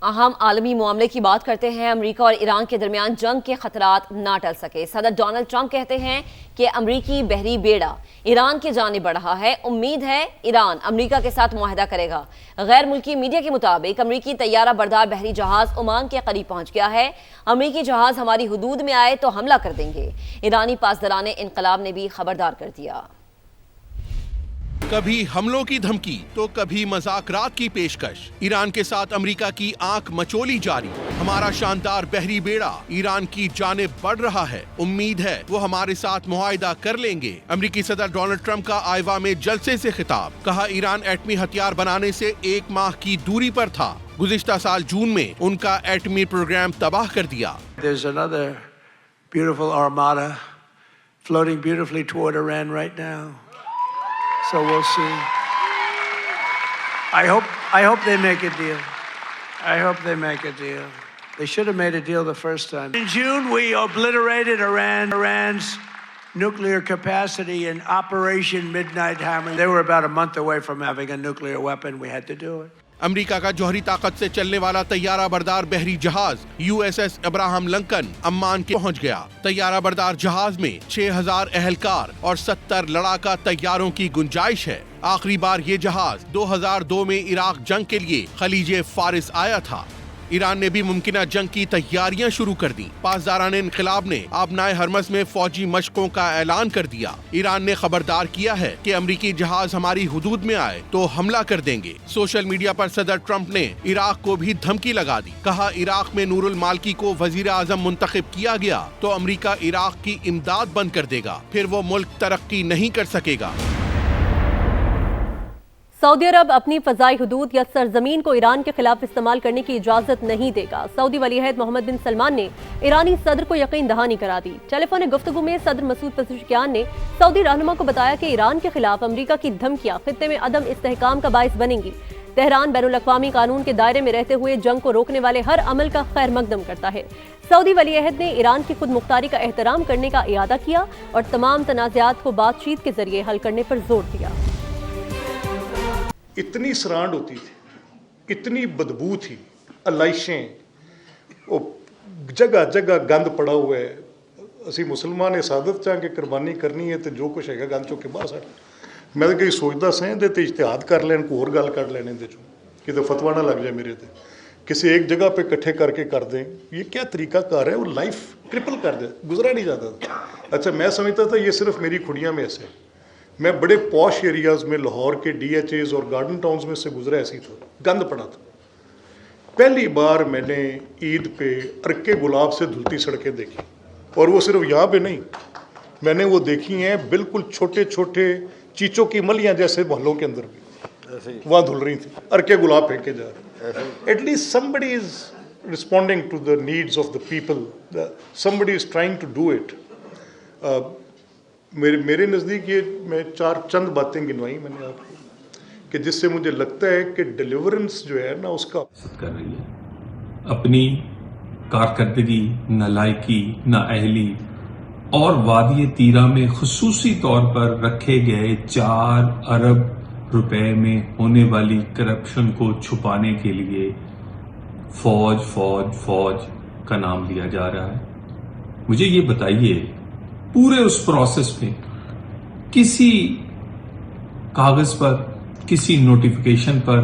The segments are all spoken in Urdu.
اہم عالمی معاملے کی بات کرتے ہیں۔ امریکہ اور ایران کے درمیان جنگ کے خطرات نہ ٹل سکے۔ صدر ڈونلڈ ٹرمپ کہتے ہیں کہ امریکی بحری بیڑا ایران کی جانب بڑھ رہا ہے۔ امید ہے ایران امریکہ کے ساتھ معاہدہ کرے گا۔ غیر ملکی میڈیا کے مطابق امریکی طیارہ بردار بحری جہاز عمان کے قریب پہنچ گیا ہے۔ امریکی جہاز ہماری حدود میں آئے تو حملہ کر دیں گے۔ ایرانی پاسداران انقلاب نے بھی خبردار کر دیا۔ کبھی حملوں کی دھمکی تو کبھی مذاکرات کی پیشکش۔ ایران کے ساتھ امریکہ کی آنکھ مچولی جاری۔ ہمارا شاندار بحری بیڑا ایران کی جانب بڑھ رہا ہے۔ امید ہے وہ ہمارے ساتھ معاہدہ کر لیں گے۔ امریکی صدر ڈونلڈ ٹرمپ کا آئیوا میں جلسے سے خطاب۔ کہا ایران ایٹمی ہتھیار بنانے سے 1 ماہ کی دوری پر تھا۔ گزشتہ سال جون میں ان کا ایٹمی پروگرام تباہ کر دیا۔ There's another beautiful armada floating beautifully toward Iran right now. So we'll see. I hope they make a deal. I hope they make a deal. They should have made a deal the first time. In June, we obliterated Iran's nuclear capacity in Operation Midnight Hammer. They were about a month away from having a nuclear weapon. We had to do it. امریکہ کا جوہری طاقت سے چلنے والا طیارہ بردار بحری جہاز USS ابراہم لنکن عمان کے پہنچ گیا۔ طیارہ بردار جہاز میں 6000 اہلکار اور 70 لڑاکا طیاروں کی گنجائش ہے۔ آخری بار یہ جہاز 2002 میں عراق جنگ کے لیے خلیج فارس آیا تھا۔ ایران نے بھی ممکنہ جنگ کی تیاریاں شروع کر دی۔ پاسداران انقلاب نے آبنائے ہرمز میں فوجی مشقوں کا اعلان کر دیا۔ ایران نے خبردار کیا ہے کہ امریکی جہاز ہماری حدود میں آئے تو حملہ کر دیں گے۔ سوشل میڈیا پر صدر ٹرمپ نے عراق کو بھی دھمکی لگا دی۔ کہا عراق میں نور المالکی کو وزیر اعظم منتخب کیا گیا تو امریکہ عراق کی امداد بند کر دے گا، پھر وہ ملک ترقی نہیں کر سکے گا۔ سعودی عرب اپنی فضائی حدود یا سرزمین کو ایران کے خلاف استعمال کرنے کی اجازت نہیں دے گا۔ سعودی ولی عہد محمد بن سلمان نے ایرانی صدر کو یقین دہانی کرا دی۔ ٹیلی فونک گفتگو میں صدر مسعود پزشکیان نے سعودی رہنما کو بتایا کہ ایران کے خلاف امریکہ کی دھمکیاں خطے میں عدم استحکام کا باعث بنیں گی۔ تہران بین الاقوامی قانون کے دائرے میں رہتے ہوئے جنگ کو روکنے والے ہر عمل کا خیر مقدم کرتا ہے۔ سعودی ولی عہد نے ایران کی خود مختاری کا احترام کرنے کا اعادہ کیا اور تمام تنازعات کو بات چیت کے ذریعے حل کرنے پر زور دیا۔ اتنی سرانڈ ہوتی تھی، اتنی بدبو تھی، علائشیں، جگہ جگہ گند پڑا ہوا ہے۔ اسی مسلمان سعادت چاہ کے قربانی کرنی ہے تو جو کچھ ہے گند چوک کے باہر سٹ۔ میں تو کہیں سوچتا سیں دے تو اجتہاد کر لین کو اور گل کر لینے دے جو کہ تو فتویٰ نہ لگ جائے میرے تے کسی ایک جگہ پہ کٹھے کر کے کر دیں۔ یہ کیا طریقہ کار ہے؟ وہ لائف کرپل کر دے، گزرا نہیں جاتا تھا۔ اچھا میں سمجھتا تھا یہ صرف میری کھڑیاں میں ایسے، میں بڑے پوش ایریاز میں لاہور کے DHAs اور گارڈن ٹاؤنز میں سے گزرا ایسی تھا، گند پڑا تھا۔ پہلی بار میں نے عید پہ ارکے گلاب سے دھلتی سڑکیں دیکھی، اور وہ صرف یہاں پہ نہیں، میں نے وہ دیکھی ہیں بالکل چھوٹے چھوٹے چیچوں کی ملیاں جیسے محلوں کے اندر بھی وہاں دھل رہی تھیں، ارکے گلاب پھینکے جا رہے۔ At least somebody is responding to the needs of the people, somebody is trying to do it. میرے نزدیک یہ میں چند باتیں گنوائی میں نے آپ کو کہ جس سے مجھے لگتا ہے کہ ڈیلیورنس جو ہے نا اس کا کر رہی ہے۔ اپنی کارکردگی، نالائکی، نااہلی اور وادی تیرہ میں خصوصی طور پر رکھے گئے 4 ارب روپے میں ہونے والی کرپشن کو چھپانے کے لیے فوج فوج فوج کا نام لیا جا رہا ہے۔ مجھے یہ بتائیے پورے اس پروسیس میں کسی کاغذ پر، کسی نوٹیفیکیشن پر،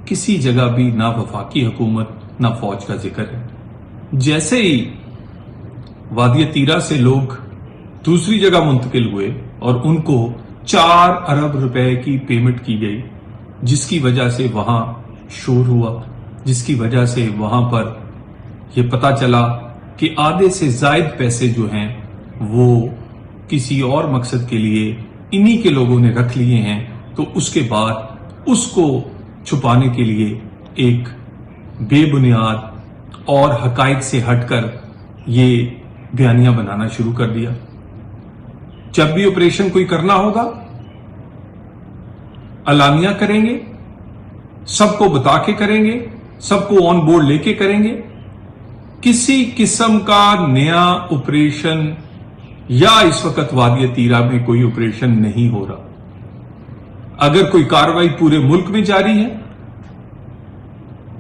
کسی جگہ بھی نہ وفاقی حکومت نہ فوج کا ذکر ہے۔ جیسے ہی وادی تیرہ سے لوگ دوسری جگہ منتقل ہوئے اور ان کو 4 ارب روپے کی پیمنٹ کی گئی، جس کی وجہ سے وہاں شور ہوا، جس کی وجہ سے وہاں پر یہ پتہ چلا کہ آدھے سے زائد پیسے جو ہیں وہ کسی اور مقصد کے لیے انہی کے لوگوں نے رکھ لیے ہیں، تو اس کے بعد اس کو چھپانے کے لیے ایک بے بنیاد اور حقائق سے ہٹ کر یہ بیانیاں بنانا شروع کر دیا۔ جب بھی آپریشن کوئی کرنا ہوگا اعلانیہ کریں گے، سب کو بتا کے کریں گے، سب کو آن بورڈ لے کے کریں گے۔ کسی قسم کا نیا آپریشن یا اس وقت وادی تیرہ میں کوئی آپریشن نہیں ہو رہا۔ اگر کوئی کارروائی پورے ملک میں جاری ہے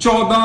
14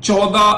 14